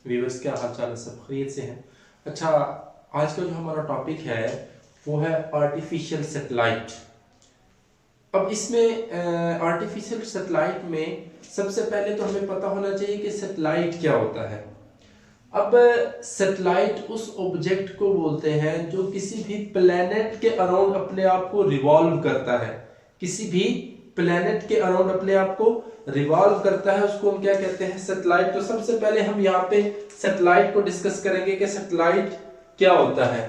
Viewers क्या हाल चाल है, सब खैरियत से हैं। अच्छा, आज का जो हमारा टॉपिक है वो है आर्टिफिशियल सैटेलाइट। अब इसमें आर्टिफिशियल सैटेलाइट में सबसे पहले तो हमें पता होना चाहिए कि सैटेलाइट क्या होता है। अब सैटेलाइट उस ऑब्जेक्ट को बोलते हैं जो किसी भी प्लेनेट के अराउंड अपने आप को रिवॉल्व करता है। किसी भी प्लेनेट के अराउंड अपने आप को रिवॉल्व करता है, उसको हम क्या कहते हैं? सैटेलाइट। तो सबसे पहले हम यहाँ पे सैटेलाइट को डिस्कस करेंगे कि सैटेलाइट क्या होता है।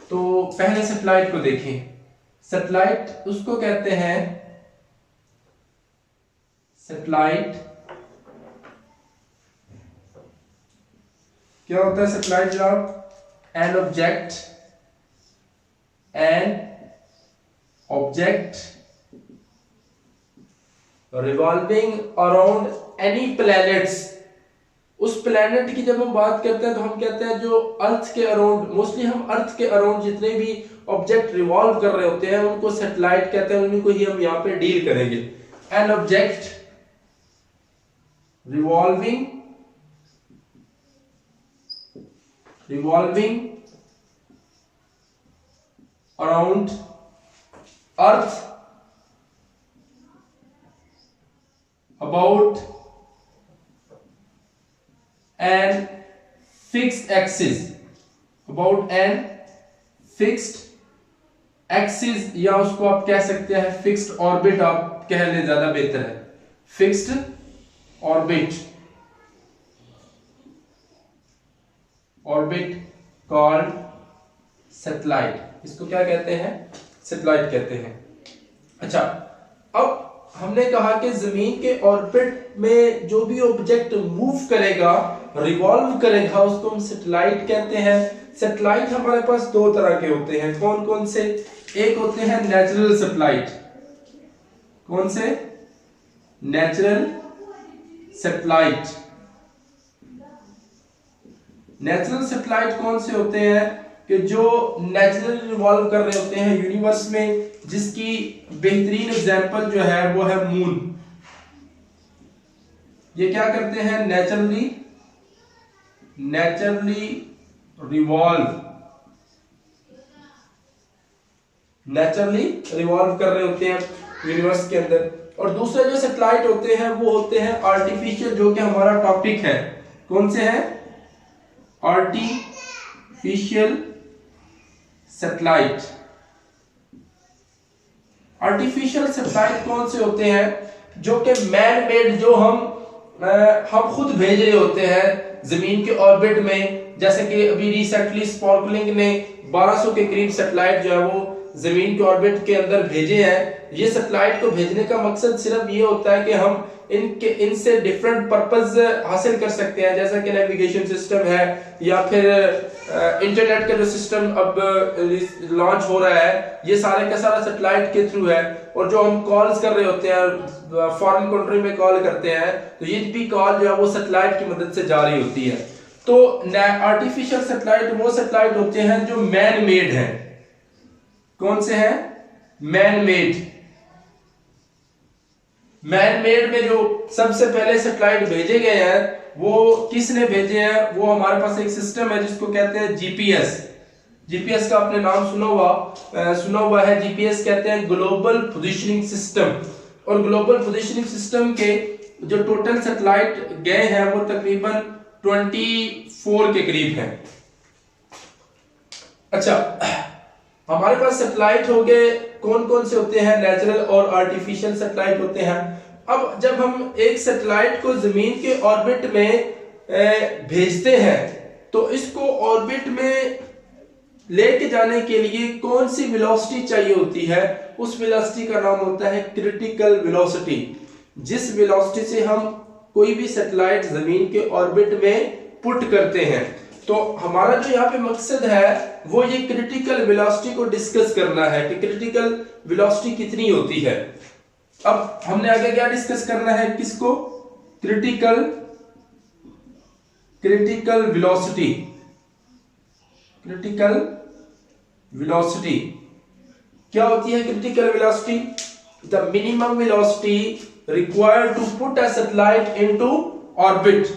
तो पहले सैटेलाइट को देखें। सैटेलाइट उसको कहते हैं, सैटेलाइट क्या होता है? सैटेलाइट जनाब, an object revolving around any planets. उस प्लैनेट की जब हम बात करते हैं तो हम कहते हैं जो अर्थ के अराउंड, मोस्टली हम अर्थ के अराउंड जितने भी ऑब्जेक्ट रिवॉल्व कर रहे होते हैं उनको सैटेलाइट कहते हैं। उनको ही हम यहाँ पे डील करेंगे। An object revolving around earth about an fixed axis, या उसको आप कह सकते हैं फिक्स्ड ऑर्बिट, आप कह लें ज्यादा बेहतर है। Fixed orbit called satellite. इसको क्या कहते हैं? सैटेलाइट कहते हैं। अच्छा, अब हमने कहा कि जमीन के ऑर्बिट में जो भी ऑब्जेक्ट मूव करेगा, रिवॉल्व करेगा, उसको हम सैटेलाइट कहते हैं। सैटेलाइट हमारे पास दो तरह के होते हैं। कौन कौन से? एक होते हैं नेचुरल सैटेलाइट। कौन से? Natural satellite. नेचुरल सैटेलाइट कौन से होते हैं? कि जो नेचुरल रिवॉल्व कर रहे होते हैं यूनिवर्स में, जिसकी बेहतरीन एग्जांपल जो है वो है मून। ये क्या करते हैं? नेचुरली रिवॉल्व कर रहे होते हैं यूनिवर्स के अंदर। और दूसरे जो सैटेलाइट होते हैं वो होते हैं आर्टिफिशियल, जो कि हमारा टॉपिक है। कौन से हैं? Artificial satellite. आर्टिफिशियल सैटेलाइट कौन से होते हैं? जो कि मैन मेड, जो हम खुद भेज रहे होते हैं जमीन के ऑर्बिट में। जैसे कि अभी रिसेंटली स्पार्कलिंक ने 1200 के करीब सैटेलाइट जो है वो जमीन के ऑर्बिट के अंदर भेजे हैं। ये सैटेलाइट को भेजने का मकसद सिर्फ ये होता है कि हम इनसे डिफरेंट पर्पस हासिल कर सकते हैं, जैसा कि नेविगेशन सिस्टम है, या फिर इंटरनेट का जो सिस्टम अब लॉन्च हो रहा है, ये सारे का सारा सैटेलाइट के थ्रू है। और जो हम कॉल्स कर रहे होते हैं, फॉरेन कंट्री में कॉल करते हैं, तो ये भी कॉल जो है वो सैटेलाइट की मदद से जारी होती है। तो आर्टिफिशियल सैटेलाइट वो सैटेलाइट होते हैं जो मैन मेड हैं। कौन से हैं? मैन मेड में जो सबसे पहले सैटेलाइट भेजे गए हैं वो किसने भेजे हैं? वो हमारे पास एक सिस्टम है जिसको कहते हैं जीपीएस का आपने नाम सुना हुआ है। जीपीएस कहते हैं ग्लोबल पोजिशनिंग सिस्टम। और ग्लोबल पोजिशनिंग सिस्टम के जो टोटल सैटेलाइट गए हैं वो तकरीबन 24 के करीब है। अच्छा, हमारे पास सैटेलाइट हो गए, कौन कौन से होते हैं? नेचुरल और आर्टिफिशियल सैटेलाइट होते हैं। अब जब हम एक सैटेलाइट को जमीन के ऑर्बिट में भेजते हैं तो इसको ऑर्बिट में लेके जाने के लिए कौन सी वेलोसिटी चाहिए होती है? उस वेलोसिटी का नाम होता है क्रिटिकल वेलोसिटी। जिस वेलोसिटी से हम कोई भी सैटेलाइट जमीन के ऑर्बिट में पुट करते हैं, तो हमारा जो यहाँ पे मकसद है वो ये क्रिटिकल वेलोसिटी को डिस्कस करना है कि क्रिटिकल वेलोसिटी कितनी होती है। अब हमने आगे क्या डिस्कस करना है? किसको? क्रिटिकल वेलोसिटी क्या होती है? Critical velocity, the minimum velocity required to put a satellite into orbit.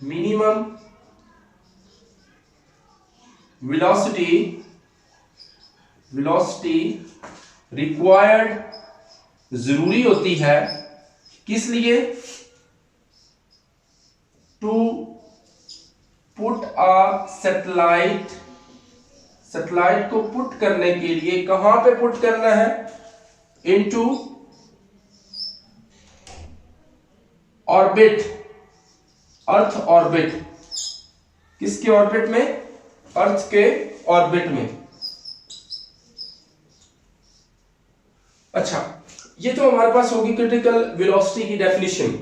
Minimum velocity required जरूरी होती है, किस लिए? टू पुट अ सैटेलाइट को पुट करने के लिए, कहां पे पुट करना है? Into orbit, earth orbit. किसके ऑर्बिट में? अर्थ के ऑर्बिट में। अच्छा, ये तो हमारे पास होगी क्रिटिकल वेलोसिटी की डेफिनेशन।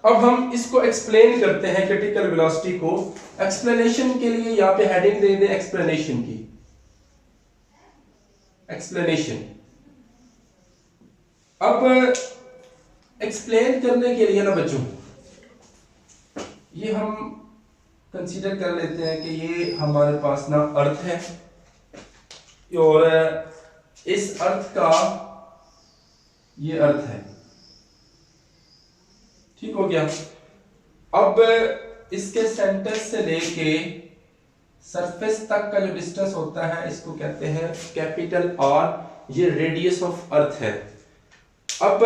अब हम इसको एक्सप्लेन करते हैं, क्रिटिकल वेलोसिटी को। एक्सप्लेनेशन के लिए यहां पे हेडिंग दे दें एक्सप्लेनेशन की, एक्सप्लेनेशन। अब एक्सप्लेन करने के लिए ना बच्चों, ये हम कंसीडर कर लेते हैं कि ये हमारे पास ना अर्थ है, और इस अर्थ का ये अर्थ है, ठीक हो गया। अब इसके सेंटर से लेके सरफेस तक का जो डिस्टेंस होता है इसको कहते हैं कैपिटल आर, ये रेडियस ऑफ अर्थ है। अब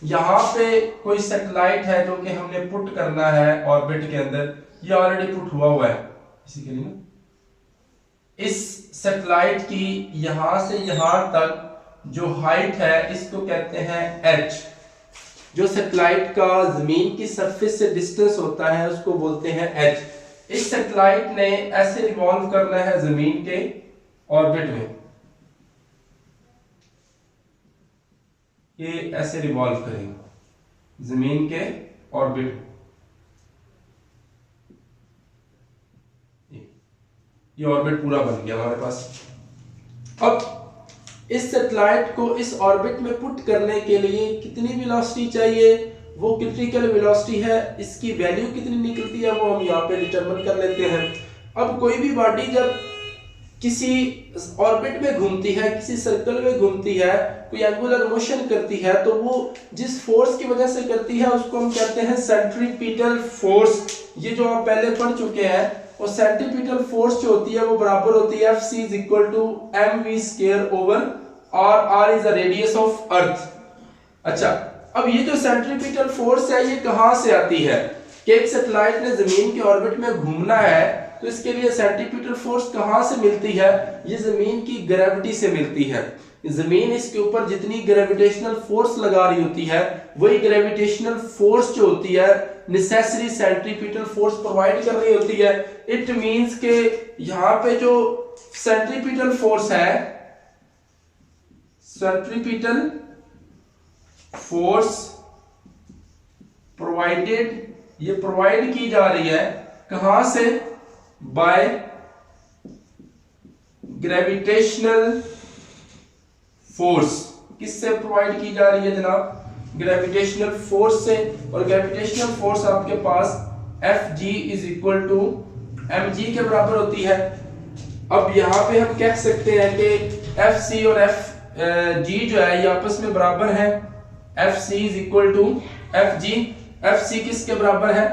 यहां पे कोई सैटेलाइट है जो कि हमने पुट करना है ऑर्बिट के अंदर, ये ऑलरेडी पुट हुआ है इसी के लिए ना। इस सैटेलाइट की यहां से यहां तक जो हाइट है इसको कहते हैं h। जो सैटेलाइट का जमीन की सरफेस से डिस्टेंस होता है उसको बोलते हैं h। इस सैटेलाइट ने ऐसे रिवॉल्व करना है जमीन के ऑर्बिट में, ये ऐसे रिवॉल्व करेगा जमीन के ऑर्बिट। ये ऑर्बिट पूरा बन गया हमारे पास। अब इस सैटेलाइट को इस ऑर्बिट में पुट करने के लिए कितनी वेलोसिटी चाहिए, वो क्रिटिकल वेलोसिटी है। इसकी वैल्यू कितनी निकलती है वो हम यहाँ पे डिटरमिन कर लेते हैं। अब कोई भी बॉडी जब किसी ऑर्बिट में घूमती है, किसी सर्कल में घूमती है, कोई एंगुलर मोशन करती है, तो वो जिस फोर्स की वजह से करती है उसको हम कहते हैं सेंट्रीपिटल फोर्स। ये जो आप पहले पढ़ चुके हैं, और सेंट्रीपिटल फोर्स जो होती है वो बराबर होती है Fc = mv² over r is the radius of earth. अच्छा, अब ये जो सेंट्रीपिटल फोर्स है ये कहां से आती है कि एक सैटेलाइट ने जमीन के ऑर्बिट में घूमना है, तो इसके लिए सेंट्रीपिटल फोर्स कहां से मिलती है? ये जमीन की ग्रेविटी से मिलती है। जमीन इसके ऊपर जितनी ग्रेविटेशनल फोर्स लगा रही होती है, वही ग्रेविटेशनल फोर्स जो होती है नेसेसरी सेंट्रीपिटल फोर्स प्रोवाइड कर रही होती है। इट मींस के यहां पे जो सेंट्रीपिटल फोर्स है, सेंट्रीपिटल फोर्स प्रोवाइडेड, ये प्रोवाइड की जा रही है कहां से? By gravitational force. किससे प्रोवाइड की जा रही है जनाब? ग्रेविटेशनल फोर्स से। और ग्रेविटेशनल फोर्स आपके पास Fg = mg के बराबर होती है। अब यहां पे हम कह सकते हैं कि Fc और Fg जो है ये आपस में बराबर है। Fc = Fg, Fc किसके बराबर है?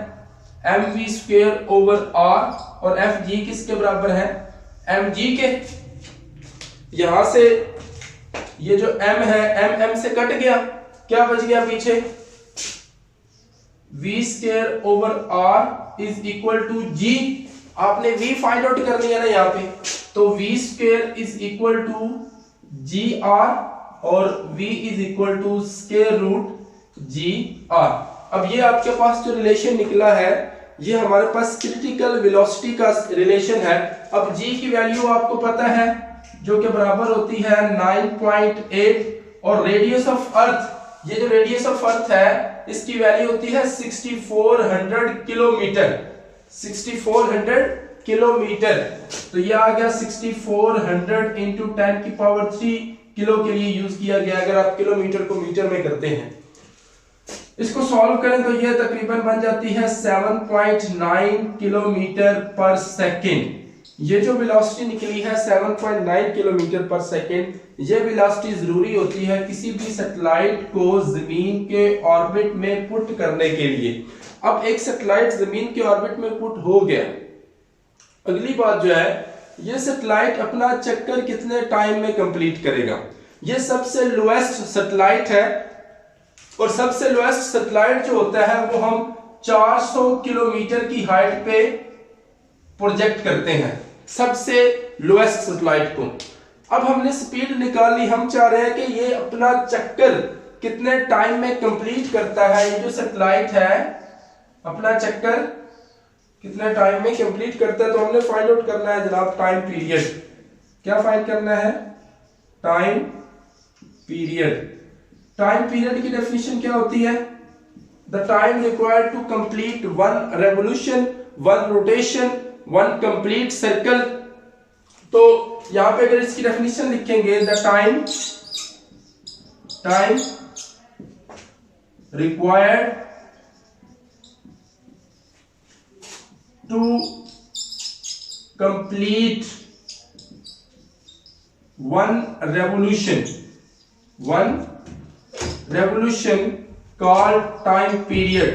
mv² ओवर r, और Fg किसके बराबर है? mg के। यहां से ये जो m है, m से कट गया, क्या बच गया पीछे? v² over r is equal to g। आपने v फाइंड आउट कर लिया ना यहाँ पे, तो v² is equal to gr और v is equal to √gr। अब ये आपके पास जो रिलेशन निकला है ये हमारे पास क्रिटिकल वेलोसिटी का रिलेशन है। अब g की वैल्यू आपको पता है जो कि बराबर होती है 9.8, और रेडियस ऑफ अर्थ, ये जो रेडियस ऑफ अर्थ है इसकी वैल्यू होती है 6400 किलोमीटर। 6400 किलोमीटर, तो ये आ गया 6400 इंटू 10⁻³ किलो के लिए यूज किया गया, अगर आप किलोमीटर को मीटर में करते हैं। इसको सॉल्व करें तो ये तकरीबन बन जाती है 7.9 किलोमीटर पर सेकेंड। ये जो वेलोसिटी निकली है 7.9 किलोमीटर पर सेकेंड, ये वेलोसिटी जरूरी होती है किसी भी सैटेलाइट को जमीन के ऑर्बिट में पुट करने के लिए। अब एक सैटेलाइट जमीन के ऑर्बिट में पुट हो गया, अगली बात जो है ये सैटेलाइट अपना चक्कर कितने टाइम में कंप्लीट करेगा। ये सबसे लोएस्ट सैटेलाइट है और सबसे लोएस्ट सैटेलाइट जो होता है वो हम 400 किलोमीटर की हाइट पे प्रोजेक्ट करते हैं, सबसे लोएस्ट सैटेलाइट को। अब हमने स्पीड निकाल ली, हम चाह रहे हैं कि ये अपना चक्कर कितने टाइम में कंप्लीट करता है। ये जो सैटेलाइट है अपना चक्कर कितने टाइम में कंप्लीट करता है, तो हमने फाइंड आउट करना है जनाब टाइम पीरियड। क्या फाइंड करना है? Time period. टाइम पीरियड की डेफिनेशन क्या होती है? The time required to complete one revolution, one rotation, one complete circle. तो यहां पे अगर इसकी डेफिनेशन लिखेंगे, the time required to complete one revolution called time period.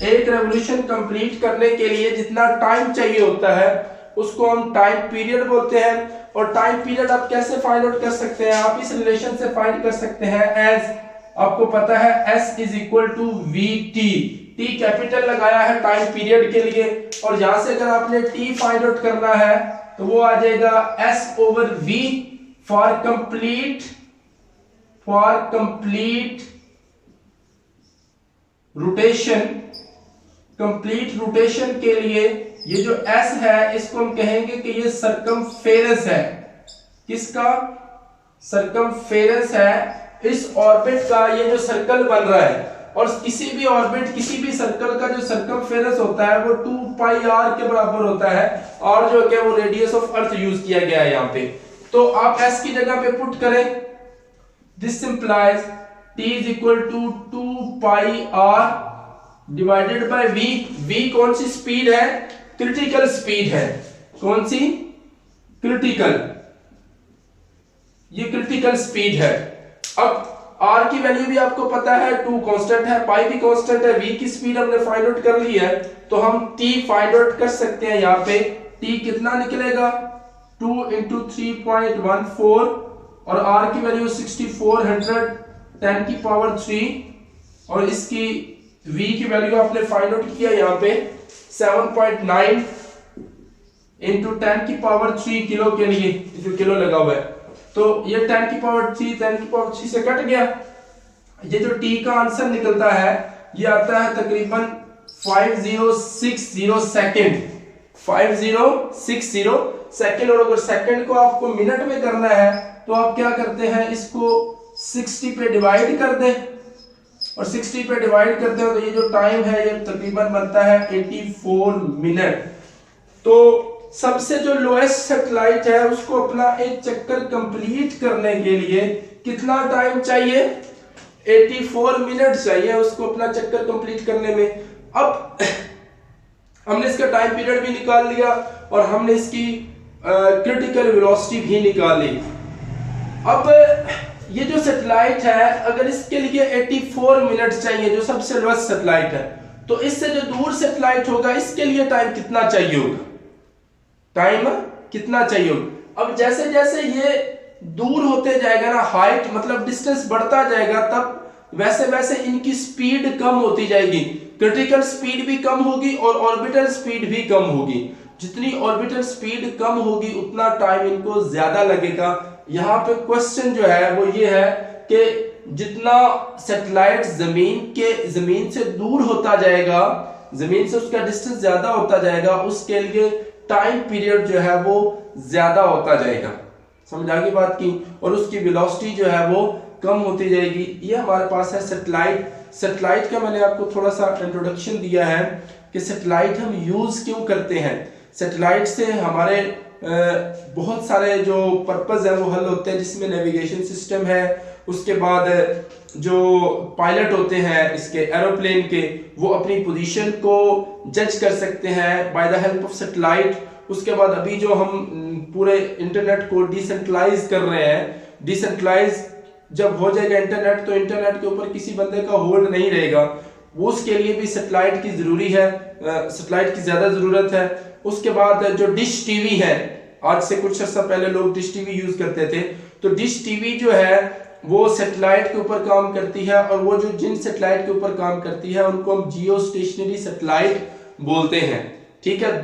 एक रेवोल्यूशन कंप्लीट करने के लिए जितना टाइम चाहिए होता है उसको हम टाइम पीरियड बोलते हैं। और टाइम पीरियड आप कैसे फाइंड आउट कर सकते हैं? आप इस रिलेशन से फाइंड कर सकते हैं एज, आपको पता है S is equal to VT। T capital लगाया है टाइम पीरियड के लिए, और यहां से अगर आपने T फाइंड आउट करना है तो वो आ जाएगा S over V for complete rotation. Complete rotation के लिए ये जो S है इसको हम कहेंगे कि ये सरकमफेरेंस है। किसका? सरकमफेरेंस है इस ऑर्बिट का, ये जो सर्कल बन रहा है। और किसी भी ऑर्बिट, किसी भी सर्कल का जो सरकमफेरेंस होता है वो 2 पाई r के बराबर होता है, और जो है वो रेडियस ऑफ अर्थ यूज किया गया है यहाँ पे। तो आप S की जगह पे पुट करें, this implies T is equal to 2 pi r divided by V। V कौन सी स्पीड है? क्रिटिकल स्पीड है। कौन सी? क्रिटिकल। ये क्रिटिकल स्पीड है। अब R की वैल्यू भी आपको पता है, 2 कांस्टेंट है, पाई भी कांस्टेंट है, V की स्पीड हमने फाइंड आउट कर ली है, तो हम T फाइंड आउट कर सकते हैं। यहाँ पे T कितना निकलेगा? 2 × 3.14 और R की वैल्यू 6400 10 की पावर 3, और इसकी V की वैल्यू आपने फाइंड आउट किया यहाँ पे 7.9 × 10 की पावर 3 किलो के लिए, जो किलो लगा हुआ है, तो ये 10 की पावर 3 से कट गया। ये जो T का आंसर निकलता है ये आता है तकरीबन 5060 सेकेंड। 5060 सेकेंड। और अगर सेकेंड को आपको मिनट में करना है तो आप क्या करते हैं, इसको 60 पे डिवाइड कर दें, और 60 पे डिवाइड करते हो तो ये जो टाइम है ये तकरीबन बनता है 84 मिनट। तो सबसे जो लोएस्ट सैटेलाइट है उसको अपना एक चक्कर कंप्लीट करने के लिए कितना टाइम चाहिए? 84 मिनट चाहिए उसको अपना चक्कर कंप्लीट करने में। अब हमने इसका टाइम पीरियड भी निकाल लिया और हमने इसकी क्रिटिकल वेलोसिटी भी निकाल ली। अब ये जो सैटेलाइट है अगर इसके लिए 84 मिनट चाहिए, जो सबसे लोएस्ट सैटेलाइट है, तो इससे जो दूर सैटेलाइट होगा इसके लिए टाइम कितना चाहिए होगा? टाइम कितना चाहिए होगा? अब जैसे जैसे ये दूर होते जाएगा ना, हाइट मतलब डिस्टेंस बढ़ता जाएगा, तब वैसे वैसे इनकी स्पीड कम होती जाएगी। क्रिटिकल स्पीड भी कम होगी और ऑर्बिटल स्पीड भी कम होगी। जितनी ऑर्बिटल स्पीड कम होगी उतना टाइम इनको ज्यादा लगेगा। यहाँ पे क्वेश्चन जो है वो ये है कि जितना सैटेलाइट जमीन से दूर होता जाएगा, जमीन से उसका डिस्टेंस ज्यादा होता जाएगा, उसके लिए टाइम पीरियड जो है वो ज्यादा होता जाएगा। समझ आ गई बात की? और उसकी वेलोसिटी जो है वो कम होती जाएगी। ये हमारे पास है सैटेलाइट। सैटेलाइट का मैंने आपको थोड़ा सा इंट्रोडक्शन दिया है कि सैटेलाइट हम यूज क्यों करते हैं। सैटेलाइट से हमारे बहुत सारे जो पर्पस है वो हल होते हैं, जिसमें नेविगेशन सिस्टम है, उसके बाद जो पायलट होते हैं इसके एरोप्लेन के, वो अपनी पोजीशन को जज कर सकते हैं by the help of satellite. उसके बाद अभी जो हम पूरे इंटरनेट को डिसेंट्रलाइज कर रहे हैं, डिसेंट्रलाइज जब हो जाएगा इंटरनेट, तो इंटरनेट के ऊपर किसी बंदे का होल्ड नहीं रहेगा। उसके लिए भी सैटेलाइट की जरूरी है, सैटेलाइट की ज्यादा जरूरत है। उसके बाद जो डिश टीवी है, आज से कुछ अर्सा पहले लोग डिश टीवी यूज करते थे, तो डिश टीवी जो है वो सैटेलाइट के ऊपर काम करती है, और वो जो जिन सैटेलाइट के ऊपर काम करती है उनको हम जियो स्टेशनरी सैटेलाइट बोलते हैं। ठीक है।